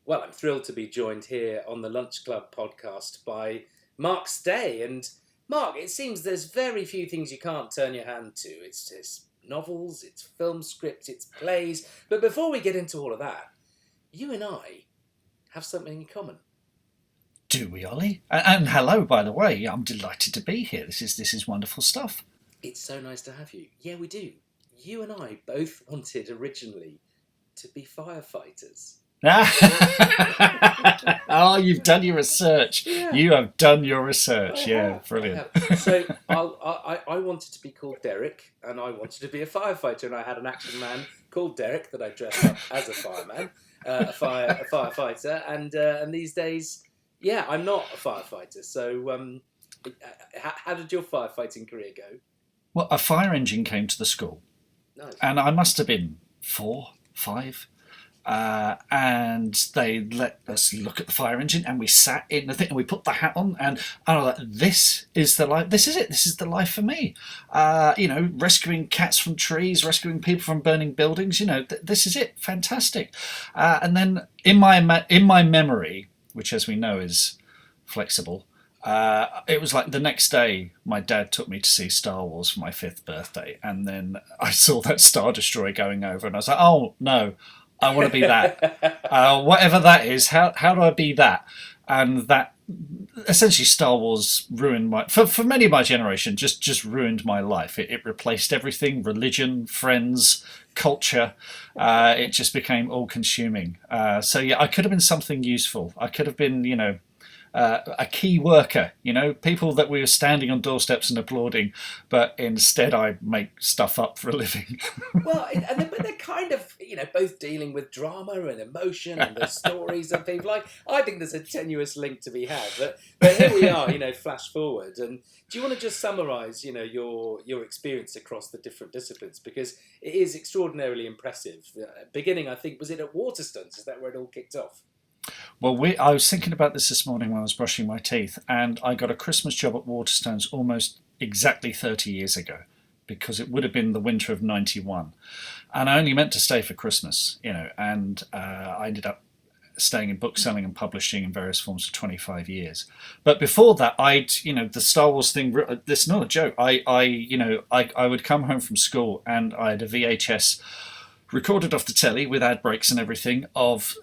Well, I'm thrilled to be joined here on the Lunch Club podcast by Mark Stay. And Mark, it seems there's very few things you can't turn your hand to. It's novels, it's film scripts, it's plays. But before we get into all of that, you and I have something in common. Do we, Ollie? And hello, by the way. I'm delighted to be here. This is wonderful stuff. It's so nice to have you. Yeah, we do. You and I both wanted originally to be firefighters. Oh, you've done your research. Yeah. You have done your research. Yeah, brilliant. So I wanted to be called Derek, and I wanted to be a firefighter, and I had an action man called Derek that I dressed up as a fireman, a firefighter, and these days, yeah, I'm not a firefighter. So, how did your firefighting career go? Well, a fire engine came to the school, Nice. and I must have been 4, 5. And they let us look at the fire engine, and we sat in the thing, and we put the hat on, and I was like, "This is the life. This is it. This is the life for me." Rescuing cats from trees, rescuing people from burning buildings. This is it. Fantastic. And then in my memory, which, as we know, is flexible. It was like the next day my dad took me to see Star Wars for my 5th birthday, and then I saw that Star Destroyer going over, and I was like, oh no, I want to be that. Whatever that is, how do I be that? And that essentially Star Wars ruined for many of my generation, just ruined my life. It replaced everything: religion, friends, culture. It just became all consuming. So yeah, I could have been something useful. I could have been, a key worker, people that we were standing on doorsteps and applauding, but instead I make stuff up for a living. Well, but they're kind of, both dealing with drama and emotion and the stories and things. Like, I think there's a tenuous link to be had, but here we are, flash forward. And do you want to just summarise, your experience across the different disciplines? Because it is extraordinarily impressive. Beginning, I think, was it at Waterstones? Is that where it all kicked off? Well, I was thinking about this morning when I was brushing my teeth, and I got a Christmas job at Waterstones almost exactly 30 years ago, because it would have been the winter of '91. And I only meant to stay for Christmas, and I ended up staying in bookselling and publishing in various forms for 25 years. But before that, the Star Wars thing, this is not a joke. I would come home from school, and I had a VHS recorded off the telly with ad breaks and everything of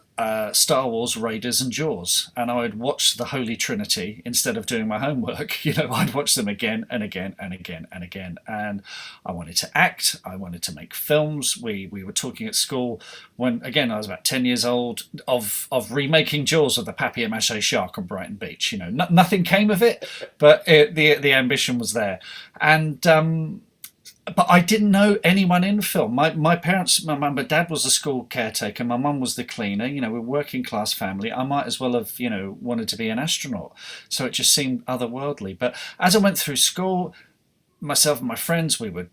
Star Wars, Raiders and Jaws, and I would watch the Holy Trinity instead of doing my homework. I'd watch them again and again and again and again, and I wanted to act, I wanted to make films. We were talking at school when, again, I was about 10 years old, of remaking Jaws with the papier-mâché shark on Brighton Beach. Nothing came of it, but the ambition was there. And but I didn't know anyone in film. My parents, my mum and dad was the school caretaker. My mum was the cleaner. We're a working class family. I might as well have, wanted to be an astronaut. So it just seemed otherworldly. But as I went through school, myself and my friends, we would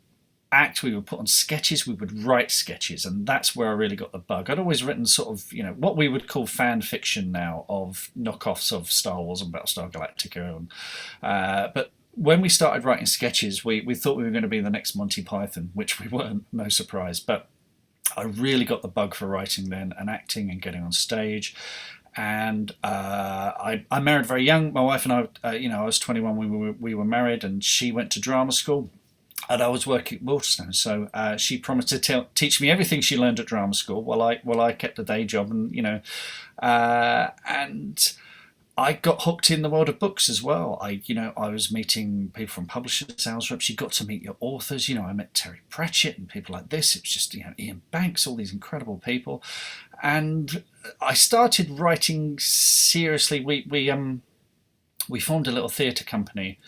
act, we would put on sketches, we would write sketches. And that's where I really got the bug. I'd always written sort of, what we would call fan fiction now, of knockoffs of Star Wars and Battlestar Galactica. But when we started writing sketches, we thought we were going to be the next Monty Python, which we weren't, no surprise. But I really got the bug for writing then, and acting and getting on stage. And I married very young. My wife and I, I was 21 when we were married, and she went to drama school. And I was working at Waterstones, so she promised to teach me everything she learned at drama school while I kept a day job, and and I got hooked in the world of books as well. I was meeting people from publishers, sales reps. You got to meet your authors. I met Terry Pratchett and people like this. It was just, Ian Banks, all these incredible people. And I started writing seriously. We formed a little theatre company,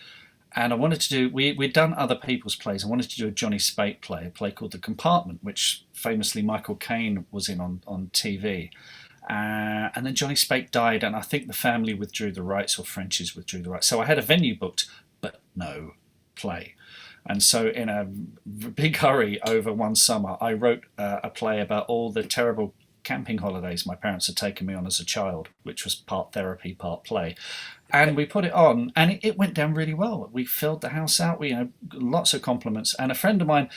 and I wanted to do, we'd done other people's plays. I wanted to do a Johnny Spate play, a play called The Compartment, which famously Michael Caine was in on TV. And then Johnny Spate died, and I think the family withdrew the rights, or French's withdrew the rights. So I had a venue booked, but no play. And so in a big hurry over one summer, I wrote a play about all the terrible camping holidays my parents had taken me on as a child, which was part therapy, part play. And we put it on, and it went down really well. We filled the house out. We had lots of compliments. And a friend of mine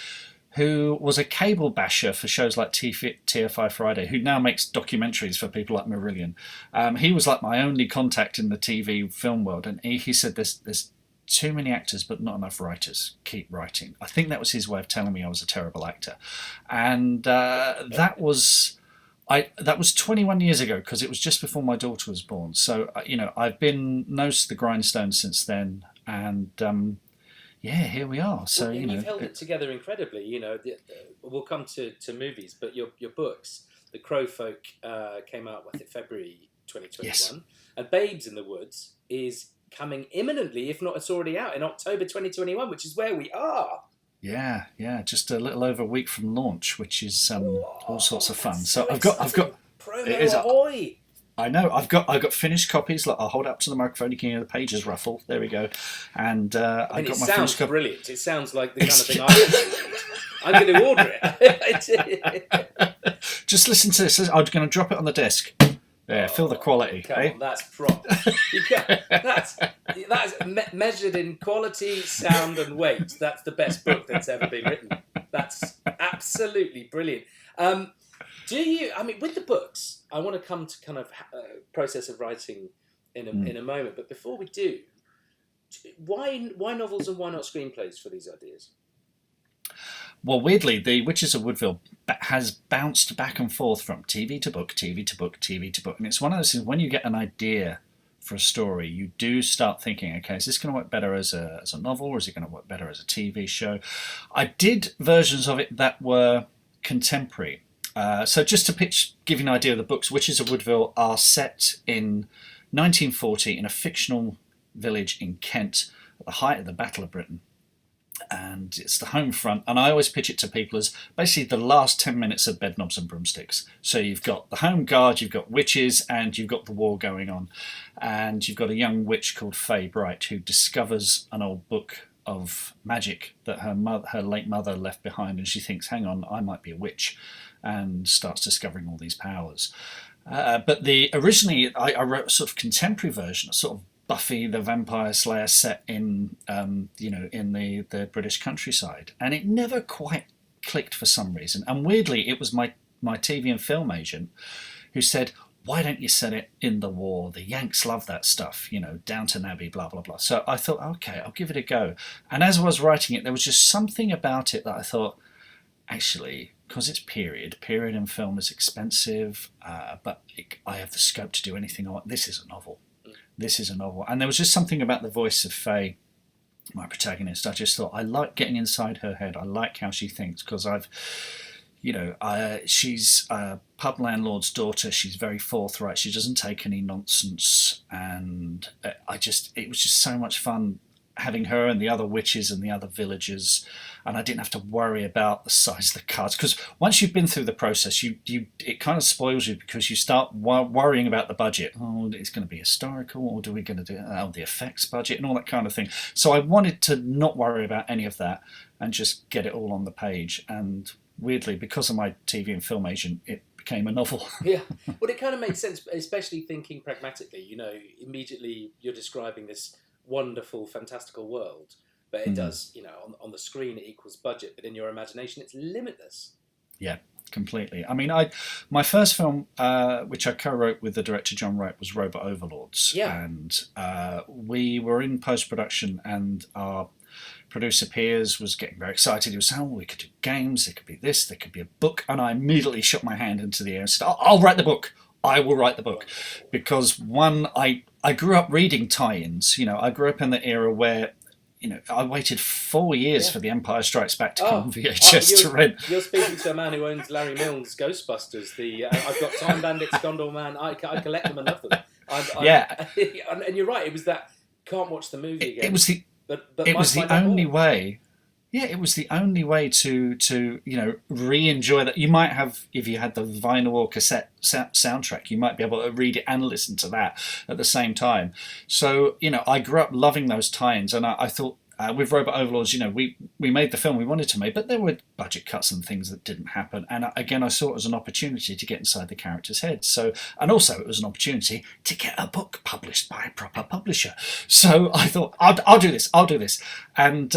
who was a cable basher for shows like TFI Friday, who now makes documentaries for people like Marillion. He was like my only contact in the TV film world, and he said there's too many actors but not enough writers. Keep writing. I think that was his way of telling me I was a terrible actor, and that was 21 years ago, because it was just before my daughter was born. So I've been nose to the grindstone since then, and here we are. So you've held it together incredibly. We'll come to movies, but your books, The Crow Folk, came out February 2021, yes. And Babes in the Woods is coming imminently, if not it's already out in October 2021, which is where we are. Yeah, just a little over a week from launch, which is all sorts of fun. So I've exciting. got promo ahoy! I know I've got finished copies. Look, I'll hold it up to the microphone. You can hear the pages ruffle. There we go. And I've got my finished copy. Brilliant. It sounds like the kind of thing I'm going to order it. Just listen to this. I'm going to drop it on the desk. There, feel the quality. Come on, that's proper. That's measured in quality, sound, and weight. That's the best book that's ever been written. That's absolutely brilliant. With the books, I want to come to kind of process of writing in a moment. But before we do, why novels and why not screenplays for these ideas? Well, weirdly, The Witches of Woodville has bounced back and forth from TV to book, TV to book, TV to book. And it's one of those things, when you get an idea for a story, you do start thinking, okay, is this going to work better as a novel, or is it going to work better as a TV show? I did versions of it that were contemporary. So just to give you an idea of the books, Witches of Woodville are set in 1940 in a fictional village in Kent at the height of the Battle of Britain. And it's the home front, and I always pitch it to people as basically the last 10 minutes of Bedknobs and Broomsticks. So you've got the home guard, you've got witches, and you've got the war going on. And you've got a young witch called Fay Bright who discovers an old book of magic that her late mother left behind, and she thinks, hang on, I might be a witch, and starts discovering all these powers. But originally I wrote a sort of contemporary version, a sort of Buffy the Vampire Slayer set in in the British countryside, and it never quite clicked for some reason. And weirdly, it was my TV and film agent who said, why don't you set it in the war? The Yanks love that stuff, Downton Abbey, blah blah blah. So I thought, okay, I'll give it a go. And as I was writing it, there was just something about it that I thought, actually, because it's period in film is expensive, but I have the scope to do anything I want. This is a novel. And there was just something about the voice of Faye, my protagonist. I just thought, I like getting inside her head. I like how she thinks, because she's a pub landlord's daughter. She's very forthright. She doesn't take any nonsense. And it was just so much fun having her and the other witches and the other villagers, and I didn't have to worry about the size of the cards, because once you've been through the process, it kind of spoils you, because you start worrying about the budget. Oh, it's going to be historical, or do we going to do the effects budget and all that kind of thing. So I wanted to not worry about any of that and just get it all on the page. And weirdly, because of my TV and film agent, it became a novel. Yeah, well, it kind of makes sense, especially thinking pragmatically. Immediately you're describing this wonderful, fantastical world, but it does, on the screen it equals budget, but in your imagination it's limitless. Yeah, completely. I mean, my first film, which I co-wrote with the director John Wright, was Robot Overlords. Yeah. And we were in post-production, and our producer Piers was getting very excited. He was saying, we could do games, there could be this, there could be a book, and I immediately shot my hand into the air and said, I'll write the book. I will write the book. Because I grew up reading tie-ins. I grew up in the era where, I waited 4 years for The Empire Strikes Back to come on VHS to rent. You're speaking to a man who owns Larry Milne's Ghostbusters. I've got Time Bandits, Gondor Man. I collect them and love them. And you're right. It was that can't watch the movie again. It was the only way. Yeah, it was the only way to re-enjoy that. You might have, if you had the vinyl or cassette soundtrack, you might be able to read it and listen to that at the same time. So, I grew up loving those tie-ins, and I thought with Robot Overlords, we made the film we wanted to make, but there were budget cuts and things that didn't happen. And again, I saw it as an opportunity to get inside the characters' heads. So, and also it was an opportunity to get a book published by a proper publisher. So I thought, I'll do this. And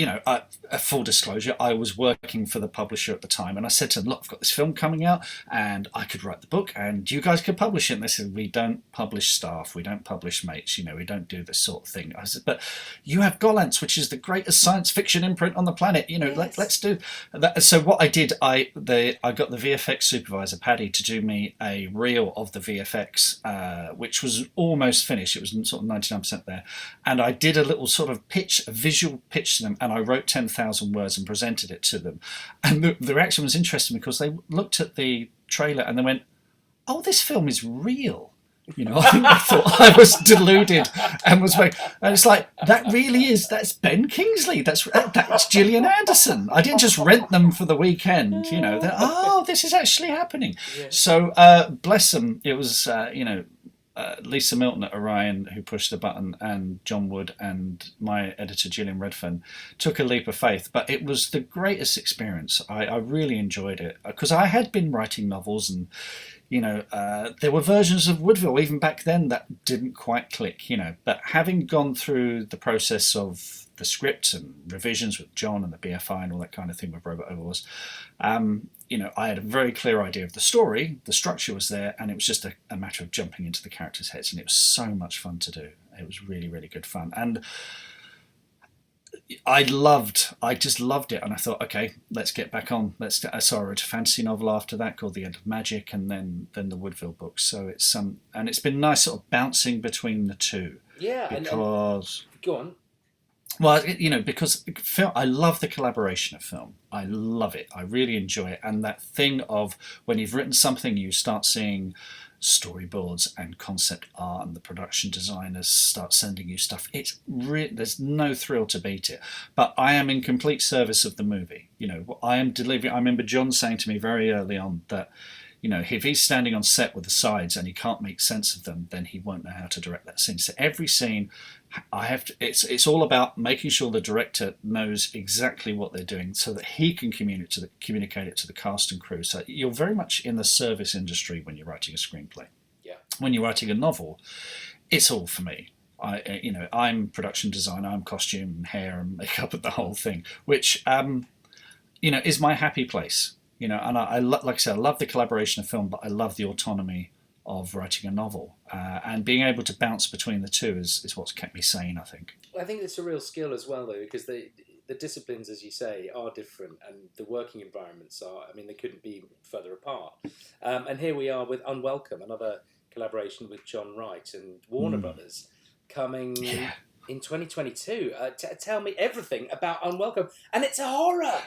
a full disclosure, I was working for the publisher at the time, and I said to them, look, I've got this film coming out, and I could write the book, and you guys could publish it. And they said, we don't publish staff, we don't publish mates, we don't do this sort of thing. I said, but you have Gollancz, which is the greatest science fiction imprint on the planet. Yes. Let's do that. So what I did, I got the VFX supervisor, Paddy, to do me a reel of the VFX, which was almost finished. It was sort of 99% there. And I did a little sort of a visual pitch to them, and I wrote 10,000 words and presented it to them. And the reaction was interesting because they looked at the trailer and they went, oh, this film is real. I think they thought I was deluded and was like, and it's like, that's Ben Kingsley, that's Gillian Anderson. I didn't just rent them for the weekend, this is actually happening. Yeah. So bless them, it was Lisa Milton at Orion who pushed the button, and John Wood and my editor Gillian Redfern took a leap of faith. But it was the greatest experience. I really enjoyed it because I had been writing novels, and there were versions of Woodville even back then that didn't quite click. But having gone through the process of the script and revisions with John and the BFI and all that kind of thing with Robot Overlords, I had a very clear idea of the story, the structure was there, and it was just a matter of jumping into the characters' heads, and it was so much fun to do. It was really, really good fun. And I just loved it, and I thought, okay, let's get back on. So I wrote a fantasy novel after that called The End of Magic, and then the Woodville books. So it's and it's been nice sort of bouncing between the two. Yeah, because go on. Well, because film, I love the collaboration of film. I love it. I really enjoy it. And that thing of when you've written something, you start seeing storyboards and concept art, and the production designers start sending you stuff. There's no thrill to beat it. But I am in complete service of the movie. I am delivering. I remember John saying to me very early on that, if he's standing on set with the sides and he can't make sense of them, then he won't know how to direct that scene. So every scene, it's all about making sure the director knows exactly what they're doing so that he can communicate it to the cast and crew. So you're very much in the service industry when you're writing a screenplay. Yeah. When you're writing a novel, it's all for me. I'm production designer, I'm costume and hair and makeup and the whole thing, which is my happy place. And like I said, I love the collaboration of film, but I love the autonomy of writing a novel. And being able to bounce between the two is what's kept me sane, I think. I think it's a real skill as well, though, because the disciplines, as you say, are different, and the working environments are, they couldn't be further apart. And here we are with Unwelcome, another collaboration with John Wright and Warner Brothers, coming in 2022. Tell me everything about Unwelcome. And it's a horror!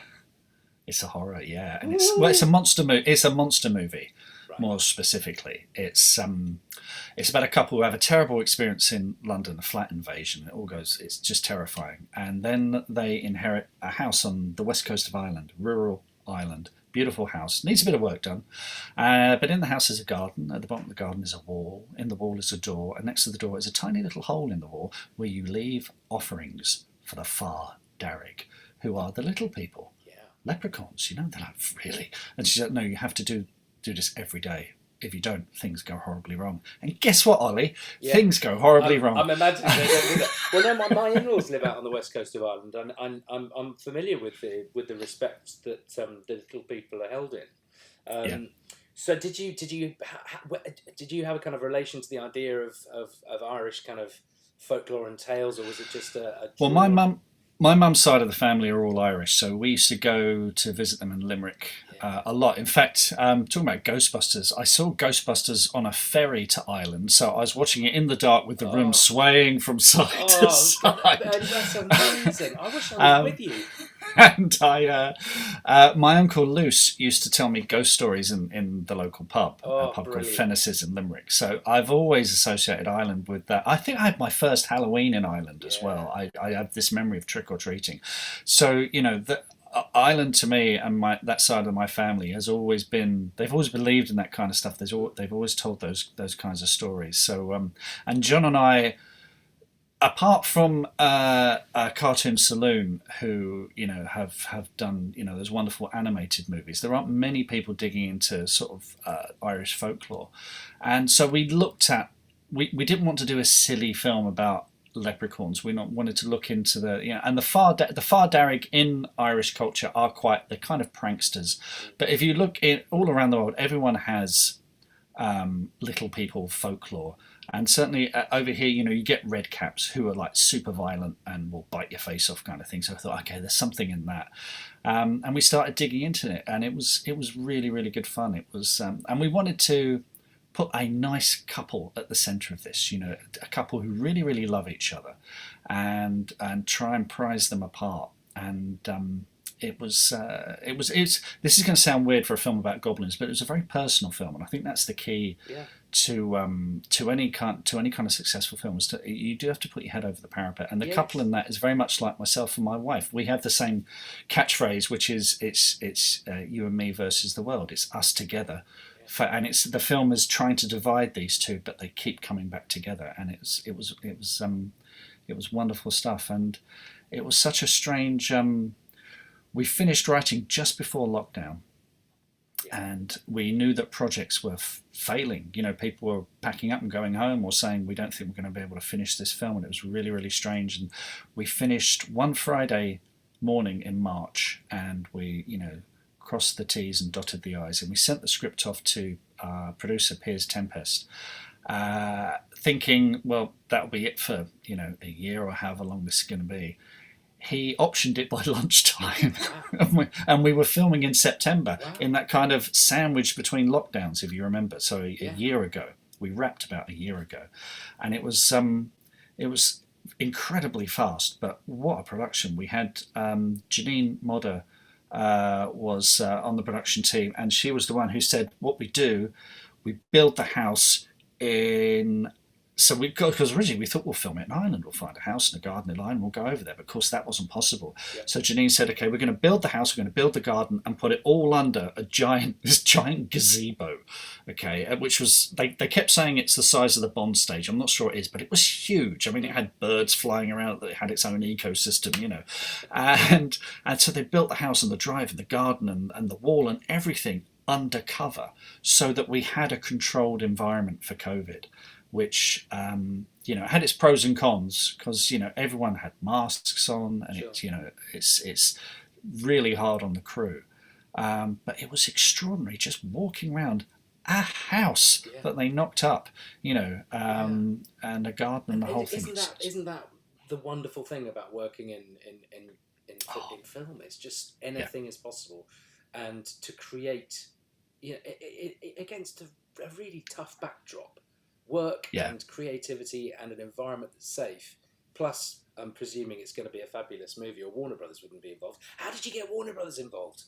It's a horror, yeah, and it's a monster movie. It's a monster movie, right. More specifically. It's about a couple who have a terrible experience in London, a flat invasion. It's just terrifying, and then they inherit a house on the west coast of Ireland, rural Ireland. Beautiful house, needs a bit of work done, but in the house is a garden. At the bottom of the garden is a wall. In the wall is a door, and next to the door is a tiny little hole in the wall where you leave offerings for the Far Darrig, who are the little people. Leprechauns, they're like, really? And she said, no, you have to do this every day. If you don't, things go horribly wrong. And guess what, Ollie? Yeah. Things go horribly wrong. I'm imagining they don't do that. Well, no, my in-laws live out on the west coast of Ireland, and I'm familiar with the respect that the little people are held in. So did you have a kind of relation to the idea of Irish kind of folklore and tales, or was it just a well, my mum's side of the family are all Irish, so we used to go to visit them in Limerick a lot. In fact, talking about Ghostbusters, I saw Ghostbusters on a ferry to Ireland, so I was watching it in the dark with the room swaying from side to side. That's amazing. I wish I was with you. And my uncle Luce used to tell me ghost stories in the local pub, a pub called Fennis's in Limerick. So I've always associated Ireland with that. I think I had my first Halloween in Ireland as well. I have this memory of trick or treating. So Ireland to me and that side of my family has always been. They've always believed in that kind of stuff. They've always told those kinds of stories. So and John and I. Apart from a Cartoon Saloon, who have done those wonderful animated movies, there aren't many people digging into sort of Irish folklore, and so we looked at we didn't want to do a silly film about leprechauns. We not wanted to look into and the far Darrig in Irish culture are quite the kind of pranksters. But if you look all around the world, everyone has little people folklore. And certainly over here, you get red caps who are like super violent and will bite your face off kind of thing. So I thought, okay, there's something in that. And we started digging into it, and it was really, really good fun. It was, and we wanted to put a nice couple at the centre of this, a couple who really, really love each other, and try and prize them apart. And this is going to sound weird for a film about goblins, but it was a very personal film, and I think that's the key. Yeah. To any kind of successful film is you do have to put your head over the parapet, and the couple in that is very much like myself and my wife. We have the same catchphrase, which is it's you and me versus the world. It's us together, and it's the film is trying to divide these two, but they keep coming back together, and it was wonderful stuff, and it was such a strange. We finished writing just before lockdown. And we knew that projects were failing. People were packing up and going home or saying, we don't think we're going to be able to finish this film. And it was really, really strange. And we finished one Friday morning in March, and we, crossed the T's and dotted the I's. And we sent the script off to our producer, Piers Tempest, thinking, well, that'll be it for, a year or however long this is going to be. He optioned it by lunchtime, and we were filming in September. Wow. In that kind of sandwich between lockdowns, if you remember. So a year ago, we wrapped about a year ago, and it was incredibly fast. But what a production! We had Janine Modder was on the production team, and she was the one who said, "What we do, we build the house in." So because originally we thought we'll film it in Ireland, we'll find a house and a garden in Ireland, we'll go over there. But of course that wasn't possible. Yep. So Janine said, okay, we're going to build the house, we're going to build the garden and put it all under this giant gazebo. Okay, which was, they kept saying it's the size of the Bond stage. I'm not sure it is, but it was huge. I mean, it had birds flying around, it had its own ecosystem, And so they built the house and the drive and the garden and the wall and everything undercover so that we had a controlled environment for COVID. Which had its pros and cons because everyone had masks on, and sure. It's really hard on the crew, but it was extraordinary just walking around a house that they knocked up, and a garden and the whole thing. Isn't that the wonderful thing about working in film? It's just anything is possible, and to create, against a really tough backdrop. Work and creativity and an environment that's safe. Plus, I'm presuming it's going to be a fabulous movie, or Warner Brothers wouldn't be involved. How did you get Warner Brothers involved?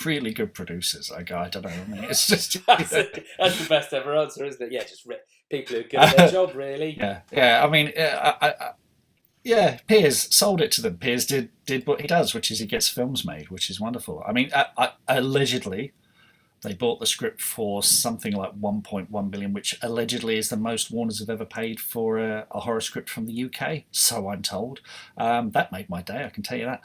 Really good producers. I don't know. I mean, it's just that's the best ever answer, isn't it? Yeah, just people who are good at their job, really. Yeah. I mean, Piers sold it to them. Piers did what he does, which is he gets films made, which is wonderful. I mean, allegedly. They bought the script for something like 1.1 billion, which allegedly is the most Warners have ever paid for a horror script from the UK. So I'm told. That made my day, I can tell you that.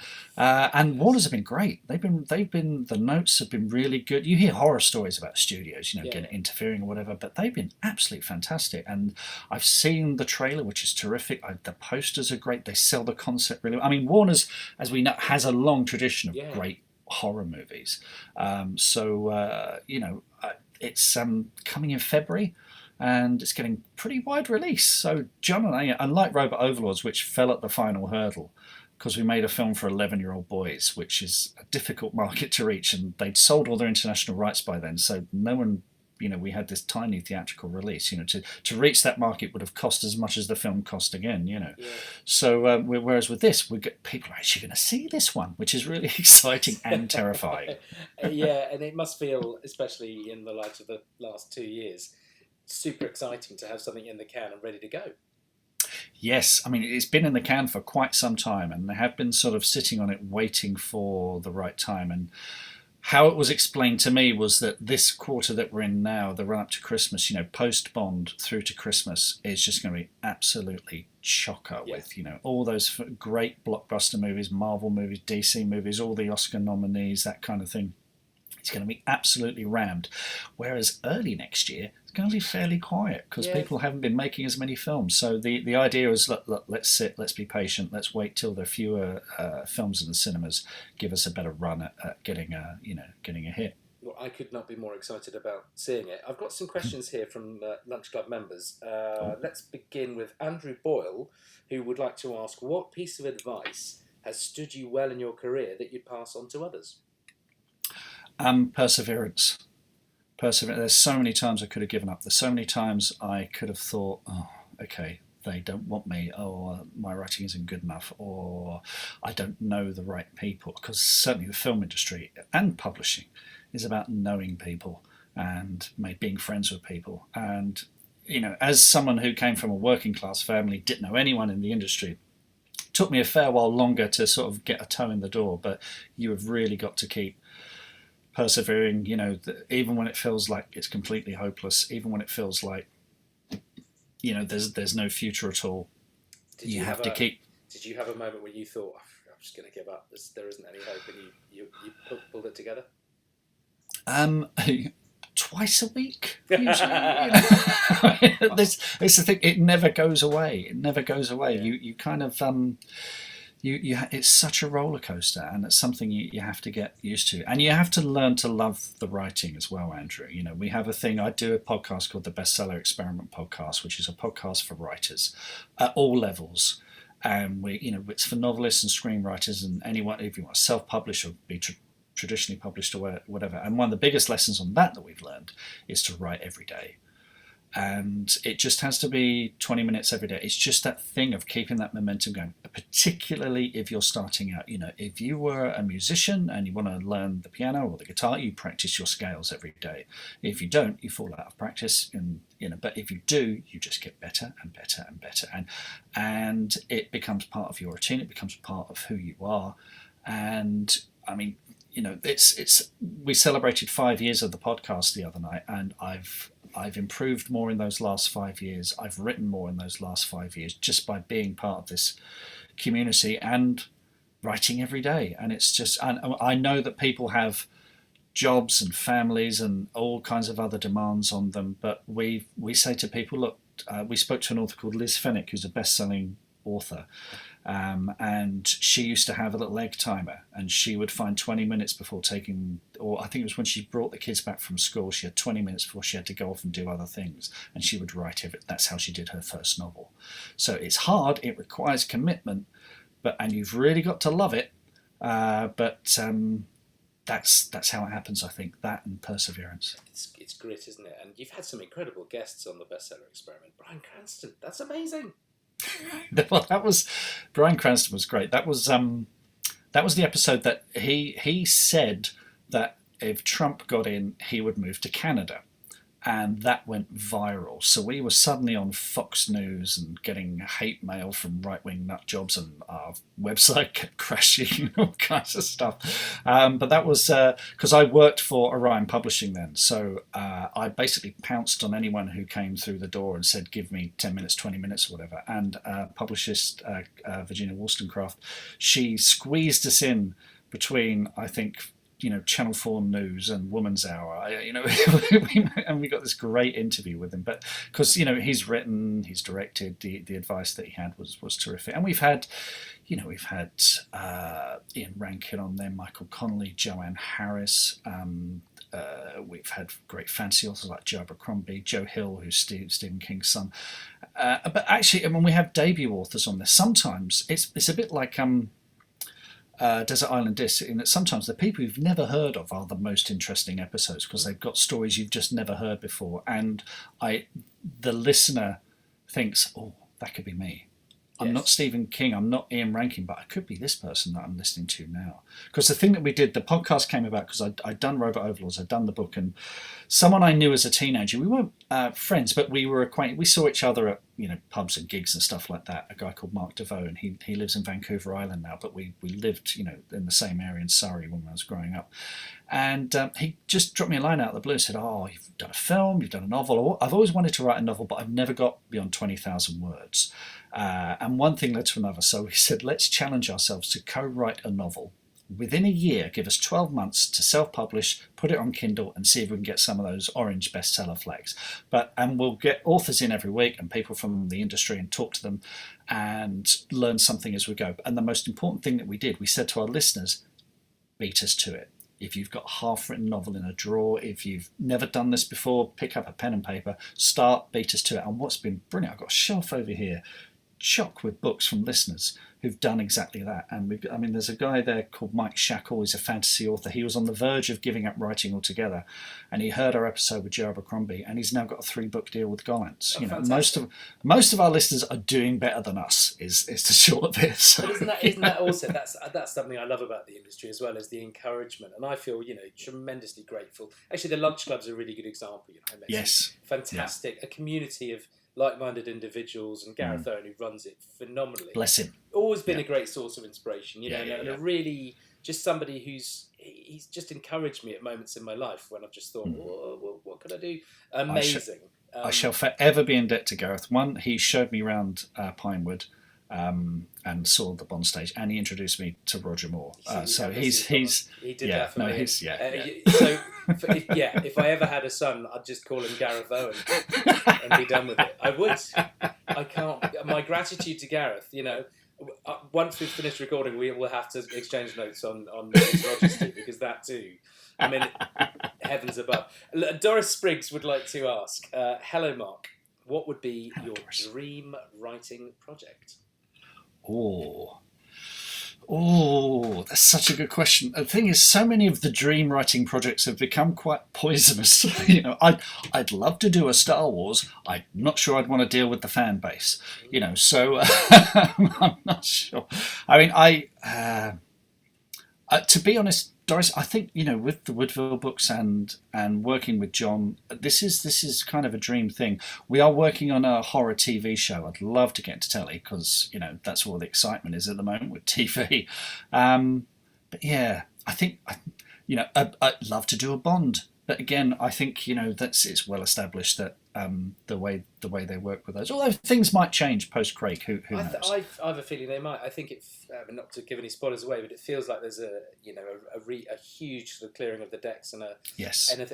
And Warners have been great. The notes have been really good. You hear horror stories about studios, getting interfering or whatever, but they've been absolutely fantastic. And I've seen the trailer, which is terrific. The posters are great. They sell the concept really well. I mean, Warners, as we know, has a long tradition of great horror movies, it's coming in February and it's getting pretty wide release. So John and I, unlike Robot Overlords, which fell at the final hurdle because we made a film for 11-year-old boys, which is a difficult market to reach, and they'd sold all their international rights by then, so no one, we had this tiny theatrical release. To reach that market would have cost as much as the film cost again. So whereas with this, we get people are actually going to see this one, which is really exciting and terrifying. Yeah, and it must feel, especially in the light of the last 2 years, super exciting to have something in the can and ready to go. Yes, I mean, it's been in the can for quite some time, and they have been sort of sitting on it, waiting for the right time. And how it was explained to me was that this quarter that we're in now, the run up to Christmas, post-Bond through to Christmas, is just going to be absolutely chocker with, all those great blockbuster movies, Marvel movies, DC movies, all the Oscar nominees, that kind of thing. It's going to be absolutely rammed. Whereas early next year, it's going to be fairly quiet because Yeah. people haven't been making as many films. So the idea is, look, let's sit, let's be patient, let's wait till there are fewer films in the cinemas, give us a better run at getting a hit. Well, I could not be more excited about seeing it. I've got some questions here from Lunch Club members. Let's begin with Andrew Boyle, who would like to ask, what piece of advice has stood you well in your career that you'd pass on to others? Perseverance. There's so many times I could have given up. There's so many times I could have thought, oh, okay, they don't want me, or my writing isn't good enough, or I don't know the right people. Because certainly the film industry and publishing is about knowing people and being friends with people. And, as someone who came from a working class family, didn't know anyone in the industry, it took me a fair while longer to sort of get a toe in the door. But you have really got to keep persevering, even when it feels like it's completely hopeless, even when it feels like, there's no future at all. Did you have a moment where you thought, I'm just going to give up, there isn't any hope, and you pulled it together? Twice a week, usually. It's the thing, it never goes away. Yeah. You kind of... it's such a roller coaster, and it's something you have to get used to, and you have to learn to love the writing as well, Andrew. We have a thing. I do a podcast called the Bestseller Experiment Podcast, which is a podcast for writers at all levels, and it's for novelists and screenwriters and anyone, if you want to self-publish or be traditionally published or whatever. And one of the biggest lessons on that we've learned is to write every day. And it just has to be 20 minutes every day. It's just that thing of keeping that momentum going, particularly if you're starting out. If you were a musician and you want to learn the piano or the guitar, you practice your scales every day. If you don't, you fall out of practice. But if you do, you just get better and better and better. And it becomes part of your routine. It becomes part of who you are. And I mean, we celebrated 5 years of the podcast the other night, and I've improved more in those last 5 years. I've written more in those last 5 years just by being part of this community and writing every day. And it's just, and I know that people have jobs and families and all kinds of other demands on them, but we say to people, look, we spoke to an author called Liz Fennick, who's a best-selling author. And she used to have a little egg timer, and she would find 20 minutes before taking, or I think it was when she brought the kids back from school, she had 20 minutes before she had to go off and do other things, and she would write it. That's how she did her first novel. So it's hard, it requires commitment, and you've really got to love it. But that's how it happens, I think, that and perseverance. It's grit, isn't it? And you've had some incredible guests on the Bestseller Experiment. Bryan Cranston, that's amazing. Well, Bryan Cranston was great. That was the episode that he said that if Trump got in, he would move to Canada, and that went viral. So we were suddenly on Fox News and getting hate mail from right-wing nut jobs, and our website kept crashing and all kinds of stuff. But that was because I worked for Orion Publishing then, so I basically pounced on anyone who came through the door and said, give me 10 minutes, 20 minutes, or whatever. And publicist Virginia Wollstonecraft, she squeezed us in between, I think, Channel 4 News and Woman's Hour, and we got this great interview with him. But because he's written, he's directed, the advice that he had was terrific. And we've had Ian Rankin on there, Michael Connolly, Joanne Harris. We've had great fancy authors like Joe Abercrombie, Joe Hill, who's Stephen King's son. But actually, when we have debut authors on there, sometimes it's a bit like Desert Island Discs, in that sometimes the people you've never heard of are the most interesting episodes because they've got stories you've just never heard before, and the listener thinks, oh, that could be me. I'm not Stephen King, I'm not Ian Rankin, but I could be this person that I'm listening to now. Because the thing that we did, the podcast came about because I'd done Robot Overlords, I'd done the book, and someone I knew as a teenager, we weren't friends, but we were acquainted. We saw each other at pubs and gigs and stuff like that. A guy called Mark DeVoe, and he lives in Vancouver Island now, but we lived in the same area in Surrey when I was growing up. And he just dropped me a line out of the blue and said, oh, you've done a film, you've done a novel. I've always wanted to write a novel, but I've never got beyond 20,000 words. And one thing led to another. So he said, let's challenge ourselves to co-write a novel within a year, give us 12 months to self-publish, put it on Kindle, and see if we can get some of those orange bestseller flags. And we'll get authors in every week and people from the industry and talk to them and learn something as we go. And the most important thing that we did, we said to our listeners, beat us to it. If you've got a half-written novel in a drawer, if you've never done this before, pick up a pen and paper, start, beat us to it. And what's been brilliant, I've got a shelf over here, chock with books from listeners who've done exactly that. And there's a guy there called Mike Shackle. He's a fantasy author. He was on the verge of giving up writing altogether, and he heard our episode with Joe Abercrombie, and he's now got a 3-book deal with Gollancz. Most of our listeners are doing better than us. Is the short of it. So, but isn't that also that's something I love about the industry as well as the encouragement, and I feel tremendously grateful. Actually, the Lunch Club's a really good example. Yes, fantastic, a community of like-minded individuals, and Gareth Owen, who runs it phenomenally. Bless him. Always been a great source of inspiration, and a really just somebody he's just encouraged me at moments in my life when I've just thought, well, what could I do? Amazing. I shall forever be in debt to Gareth. One, he showed me around Pinewood and saw the Bond stage, and he introduced me to Roger Moore. So he did that for me. So if I ever had a son, I'd just call him Gareth Owen and be done with it. I would. I can't. My gratitude to Gareth. Once we've finished recording, we will have to exchange notes on Mrs. Rogers too, because that too. I mean, heavens above. Doris Spriggs would like to ask, hello, Mark. What would be your dream writing project? Oh, that's such a good question. The thing is, so many of the dream writing projects have become quite poisonous. I'd love to do a Star Wars. I'm not sure I'd want to deal with the fan base. So I'm not sure. I mean, to be honest, Doris, I think with the Woodville books and working with John, this is kind of a dream thing. We are working on a horror TV show. I'd love to get into telly because that's where the excitement is at the moment with TV. But yeah, I think I'd love to do a Bond. But again, I think it's well established that the way they work with those. Although things might change post Craig, who knows? I have a feeling they might. I think not to give any spoilers away, but it feels like there's a huge sort of clearing of the decks and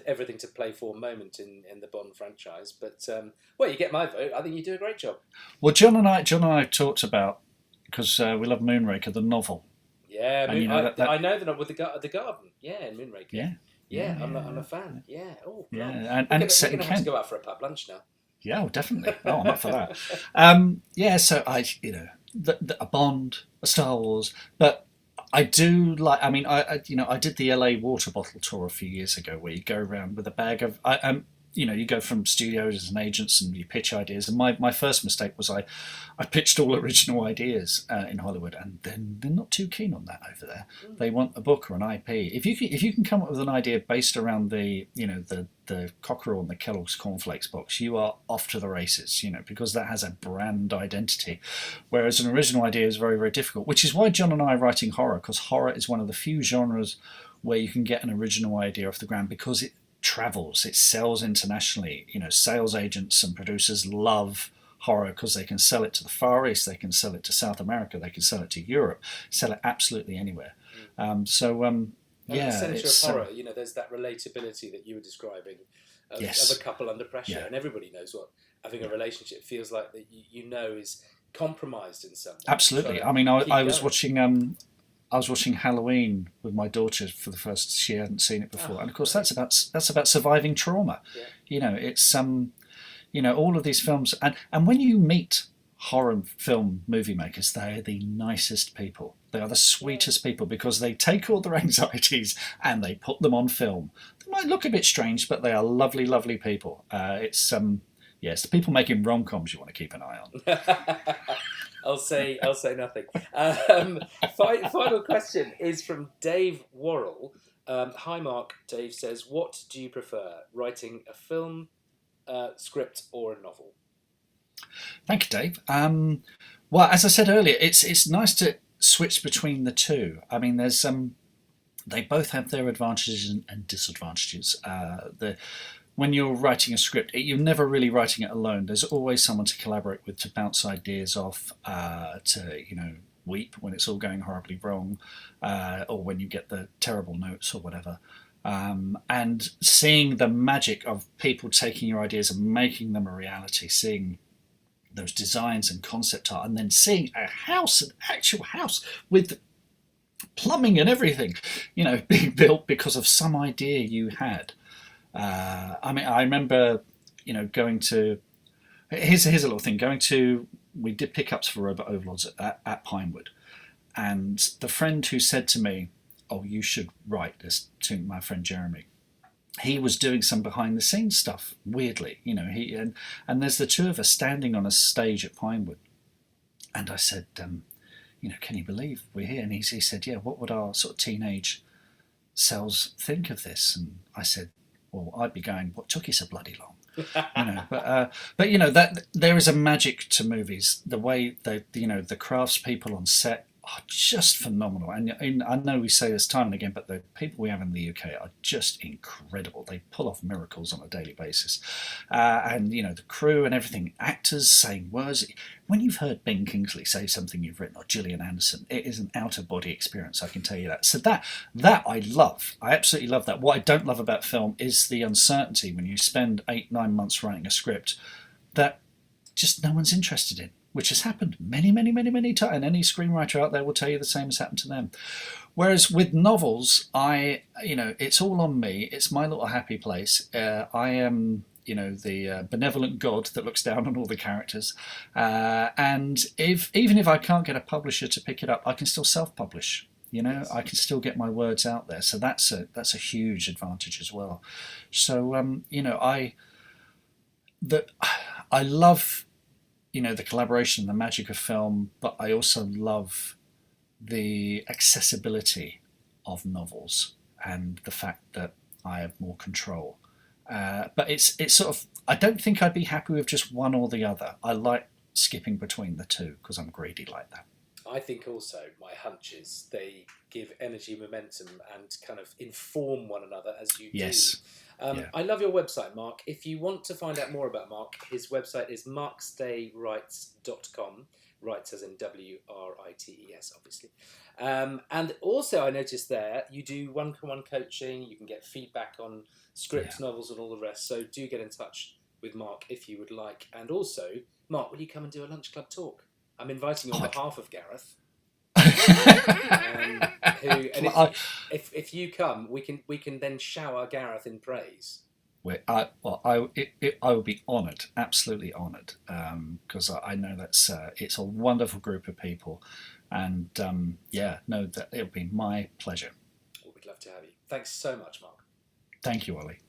everything to play for moment in the Bond franchise. But you get my vote. I think you do a great job. Well, John and I talked about, because we love Moonraker, the novel. Yeah, I know that with the garden. Yeah, Moonraker. Yeah, I'm a fan. Yeah. Oh, God. Yeah, and it's set in Kent. Have to go out for a pub lunch now. Yeah, definitely. I'm up for that. So a Bond, a Star Wars, but I do like. I mean, I did the LA water bottle tour a few years ago, where you go around with a bag of. You go from studios and agents and you pitch ideas. And my first mistake was I pitched all original ideas in Hollywood, and then they're not too keen on that over there. They want a book or an IP. If you can come up with an idea based around the Cockerel and the Kellogg's Cornflakes box, you are off to the races. Because that has a brand identity, whereas an original idea is very, very difficult. Which is why John and I are writing horror, because horror is one of the few genres where you can get an original idea off the ground, because it travels, it sells internationally. Sales agents and producers love horror because they can sell it to the Far East, they can sell it to South America, they can sell it to Europe, sell it absolutely anywhere. The centre of horror, there's that relatability that you were describing of a couple under pressure, and everybody knows what having a relationship feels like, that is compromised in some way. Absolutely. I mean, I was watching Halloween with my daughter for the first. She hadn't seen it before, and of course that's about surviving trauma. Yeah. It's all of these films, and when you meet horror film movie makers, they are the nicest people. They are the sweetest people, because they take all their anxieties and they put them on film. They might look a bit strange, but they are lovely, lovely people. It's the people making rom-coms you want to keep an eye on. I'll say nothing. Final question is from Dave Worrell. Hi, Mark. Dave says, what do you prefer, writing a film, script, or a novel? Thank you, Dave. Well, as I said earlier, it's nice to switch between the two. I mean, there's they both have their advantages and disadvantages. When you're writing a script, you're never really writing it alone. There's always someone to collaborate with, to bounce ideas off, to weep when it's all going horribly wrong, or when you get the terrible notes or whatever. And seeing the magic of people taking your ideas and making them a reality, seeing those designs and concept art, and then seeing a house, an actual house with plumbing and everything, being built because of some idea you had. I remember, going to. Here's a little thing. We did pickups for Robot Overlords at Pinewood, and the friend who said to me, "Oh, you should write this," to my friend Jeremy. He was doing some behind the scenes stuff. Weirdly, and there's the two of us standing on a stage at Pinewood, and I said, "Can you believe we're here?" And he said, "Yeah. What would our sort of teenage selves think of this?" And I said, "Well, I'd be going, what took you so bloody long?" But that there is a magic to movies. The way the craftspeople on set are just phenomenal, and I know we say this time and again, but the people we have in the UK are just incredible. They pull off miracles on a daily basis, and the crew and everything, actors saying words. When you've heard Ben Kingsley say something you've written, or Gillian Anderson, it is an out-of-body experience, I can tell you that. So that I love. I absolutely love that. What I don't love about film is the uncertainty when you spend 8-9 months writing a script that just no one's interested in, which has happened many, many, many, many times. And any screenwriter out there will tell you the same has happened to them. Whereas with novels, it's all on me. It's my little happy place. I am the benevolent god that looks down on all the characters, and even if I can't get a publisher to pick it up, I can still self-publish. Yes. I can still get my words out there, so that's a huge advantage as well. So I love the collaboration, the magic of film, but I also love the accessibility of novels and the fact that I have more control. But it's sort of, I don't think I'd be happy with just one or the other. I like skipping between the two because I'm greedy like that. I think also my hunch is they give energy, momentum, and kind of inform one another as you Yes. do. I love your website, Mark. If you want to find out more about Mark, his website is markstaywrites.com. Writes as in WRITES, obviously. And also, I noticed there you do one-to-one coaching. You can get feedback on scripts, novels, and all the rest. So do get in touch with Mark if you would like. And also, Mark, will you come and do a lunch club talk? I'm inviting you on behalf of Gareth. If you come, we can then shower Gareth in praise. I would be honoured, absolutely honoured, because I know it's a wonderful group of people, and that it'll be my pleasure. Well, we'd love to have you. Thanks so much, Mark. Thank you, Olly.